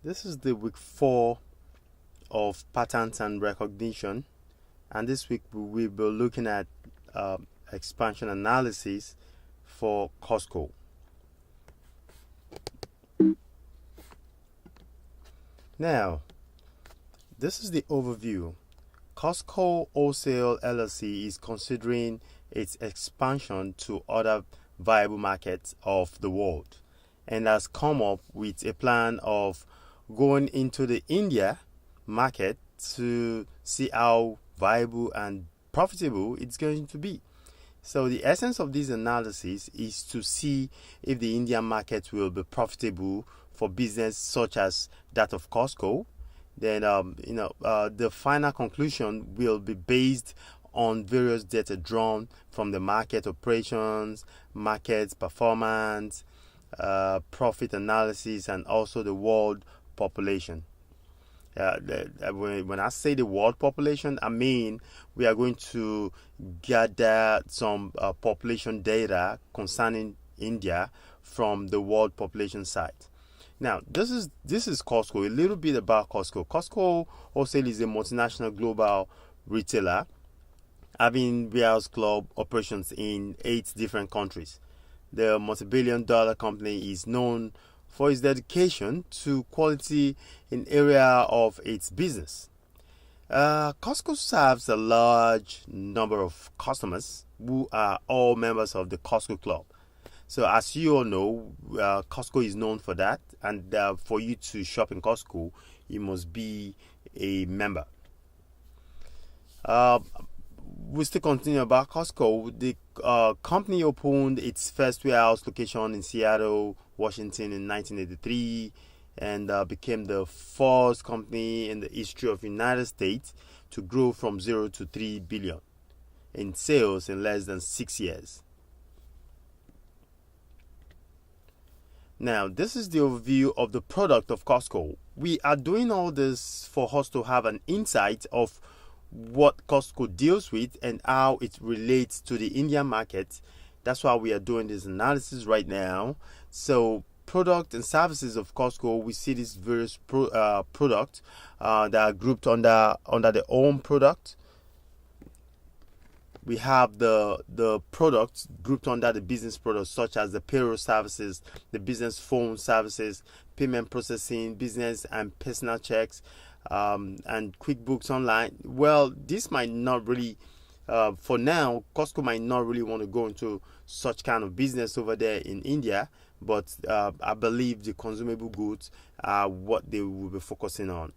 This is the week 4 of patterns and recognition, and this week we will be looking at expansion analysis for Costco. Now, this is the overview. Costco Wholesale LLC is considering its expansion to other viable markets of the world and has come up with a plan of going into the India market to see how viable and profitable it's going to be. So the essence of this analysis is to see if the Indian market will be profitable for business such as that of Costco. Then the final conclusion will be based on various data drawn from the market operations, market performance, profit analysis, and also the world population. When I say the world population, I mean we are going to gather some population data concerning India from the world population site. Now, this is Costco. A little bit about Costco. Costco Wholesale is a multinational global retailer having warehouse club operations in 8 different countries. The multi-billion-dollar company is known for its dedication to quality in area of its business. Costco serves a large number of customers who are all members of the Costco Club. So as you all know, Costco is known for that, and for you to shop in Costco, you must be a member. We still continue about Costco. The company opened its first warehouse location in Seattle, Washington in 1983 and became the first company in the history of the United States to grow from 0 to 3 billion in sales in less than 6 years. Now, this is the overview of the product of Costco. We are doing all this for us to have an insight of what Costco deals with and how it relates to the Indian market. That's why we are doing this analysis right now. So, product and services of Costco, we see these various products that are grouped under the home product. We have the products grouped under the business products, such as the payroll services, the business phone services, payment processing, business and personal checks, and QuickBooks Online. Well, this might not really, for now, Costco might not really want to go into such kind of business over there in India, but I believe the consumable goods are what they will be focusing on.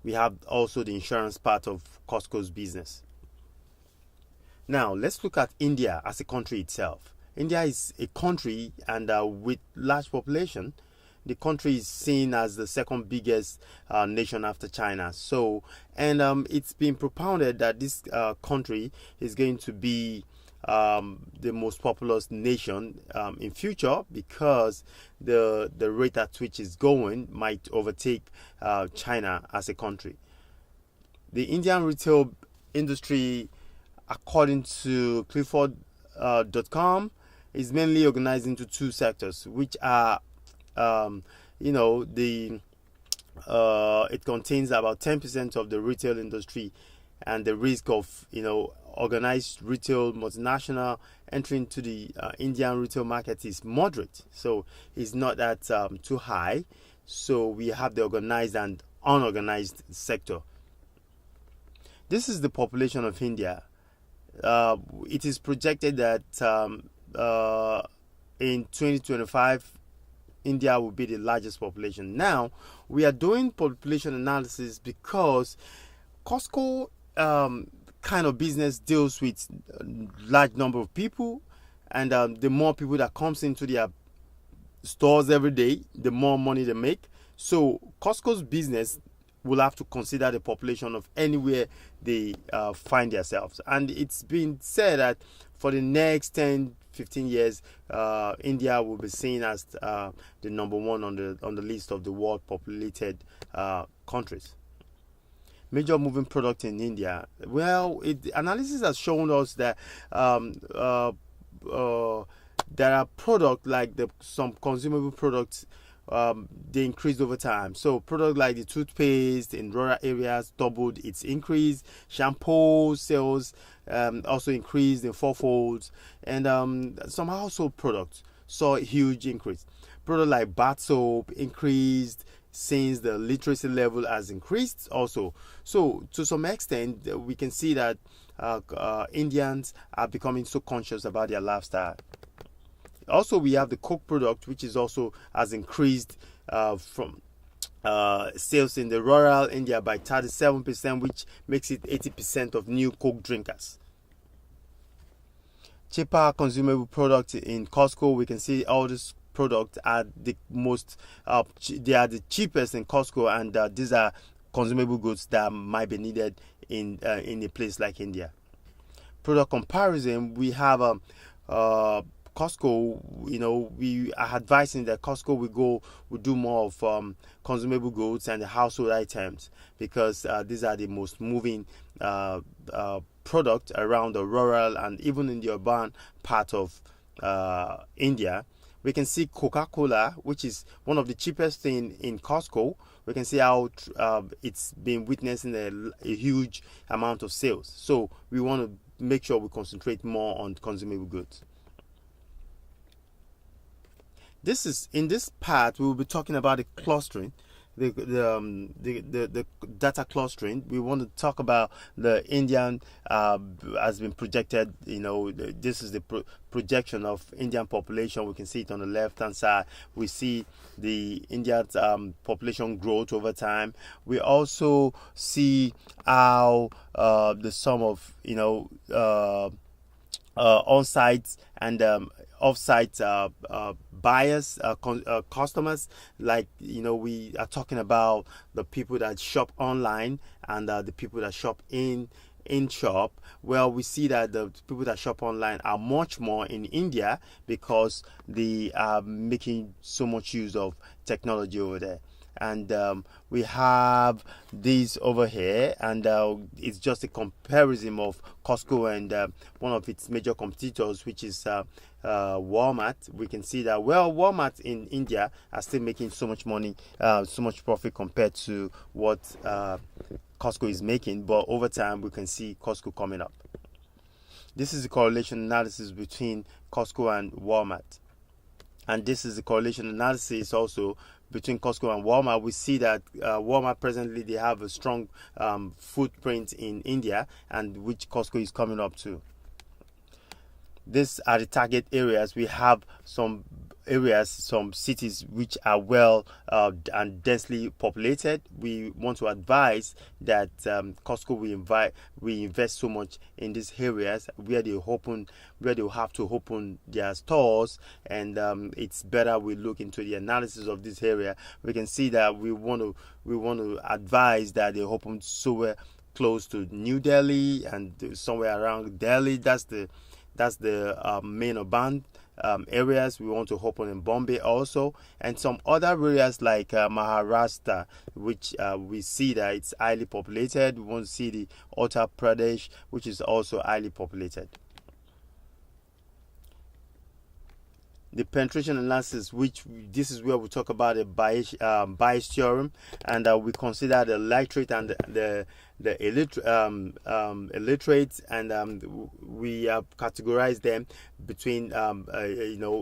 We have also the insurance part of Costco's business. Now, let's look at India as a country itself. India is a country, and with large population, the country is seen as the second biggest nation after China. So, and it's been propounded that this country is going to be the most populous nation in future, because the rate at which it's going might overtake China as a country. The Indian retail industry, according to Clifford.com, is mainly organized into 2 sectors, which are, it contains about 10% of the retail industry, and the risk of, organized retail multinational entry into the Indian retail market is moderate. So it's not that too high. So we have the organized and unorganized sector. This is the population of India. It is projected that in 2025, India will be the largest population. Now, we are doing population analysis because Costco kind of business deals with a large number of people, and the more people that comes into their stores every day, the more money they make. So Costco's business will have to consider the population of anywhere they find themselves. And it's been said that for the next 10-15 years, India will be seen as the number 1 on the list of the world populated countries. Major moving product in India. Well, analysis has shown us that there are products like some consumable products they increased over time. So products like the toothpaste in rural areas doubled its increase. Shampoo sales also increased in fourfolds, and some household products saw a huge increase. Products like bath soap increased since the literacy level has increased also. So to some extent, we can see that Indians are becoming so conscious about their lifestyle. Also, we have the Coke product, which is also has increased from sales in the rural India by 37%, which makes it 80% of new Coke drinkers. Cheaper consumable products in Costco, we can see all these products are the most, they are the cheapest in Costco, and these are consumable goods that might be needed in a place like India. Product comparison, we have Costco. We are advising that Costco will do more of consumable goods and the household items, because these are the most moving product around the rural and even in the urban part of India. We can see Coca-Cola, which is one of the cheapest thing in Costco. We can see how it's been witnessing a huge amount of sales. So we want to make sure we concentrate more on consumable goods. In this part we will be talking about the clustering, the data clustering. We want to talk about the Indian has been projected. This is the projection of Indian population. We can see it on the left hand side. We see the India's population growth over time. We also see how the sum of on-site and off-site buyers, customers, like we are talking about the people that shop online and the people that shop in shop. Well, we see that the people that shop online are much more in India because they are making so much use of technology over there. And we have this over here, and it's just a comparison of Costco and one of its major competitors, which is Walmart. We can see that Walmart in India are still making so much money, so much profit compared to what Costco is making, but over time we can see Costco coming up. This is the correlation analysis between Costco and Walmart, and this is the correlation analysis also between Costco and Walmart. We see that Walmart presently they have a strong footprint in India, and which Costco is coming up to. These are the target areas. We have some areas, some cities which are well and densely populated. We want to advise that Costco we invest so much in these areas where they have to open their stores, and it's better we look into the analysis of this area. We can see that we want to advise that they open somewhere close to New Delhi and somewhere around Delhi. That's the main urban areas. We want to open in Bombay also, and some other areas like Maharashtra, which we see that it's highly populated. We want to see the Uttar Pradesh, which is also highly populated. The penetration analysis, this is where we talk about the Bayes theorem, and we consider the literate and the illiterate, and we have categorized them between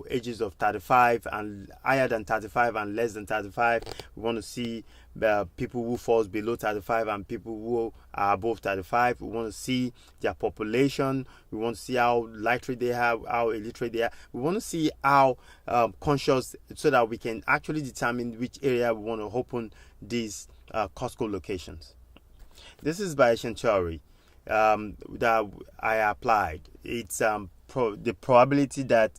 ages of 35 and higher than 35 and less than 35. We want to see people who falls below 35 and people who are above 35. We want to see their population. We want to see how literate they have, how illiterate they are. We want to see how conscious, so that we can actually determine which area we want to open these Costco locations. This is Bayesian theory that I applied. It's the probability that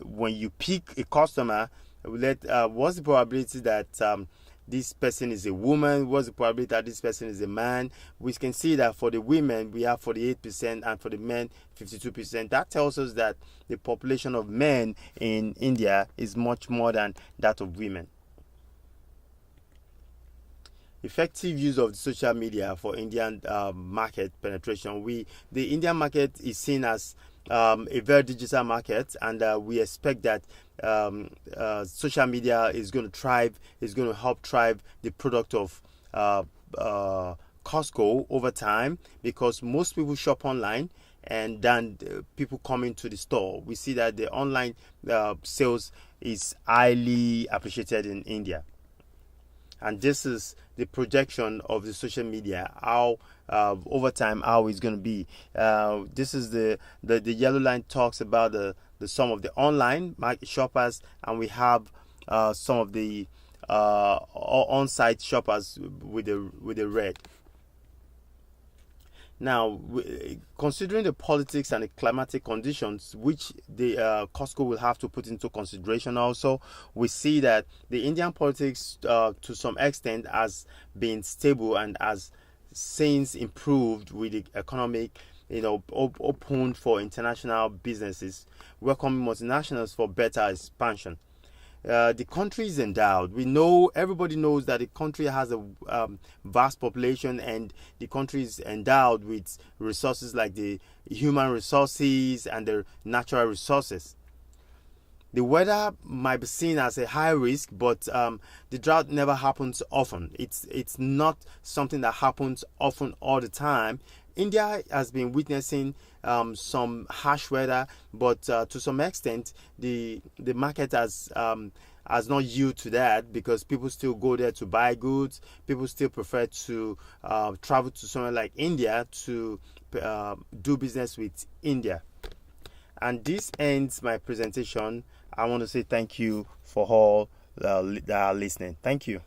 when you pick a customer, what's the probability that this person is a woman, what's the probability that this person is a man. We can see that for the women we have 48% and for the men 52%. That tells us that the population of men in India is much more than that of women. Effective use of social media for Indian market penetration. The Indian market is seen as a very digital market, and we expect that social media is going to thrive, is going to help thrive the product of Costco over time, because most people shop online and then people come into the store. We see that the online sales is highly appreciated in India. And this is the projection of the social media, how over time how it's going to be. This is the yellow line talks about the some of the online market shoppers, and we have some of the on-site shoppers with the red. Now, considering the politics and the climatic conditions, which the Costco will have to put into consideration also, we see that the Indian politics, to some extent, has been stable and has since improved with the economic, open for international businesses, welcoming multinationals for better expansion. The country is endowed. Everybody knows that the country has a vast population, and the country is endowed with resources like the human resources and the natural resources. The weather might be seen as a high risk, but the drought never happens often. It's not something that happens often all the time. India has been witnessing some harsh weather, but to some extent, the market has not yielded to that, because people still go there to buy goods. People still prefer to travel to somewhere like India to do business with India. And this ends my presentation. I want to say thank you for all that are listening. Thank you.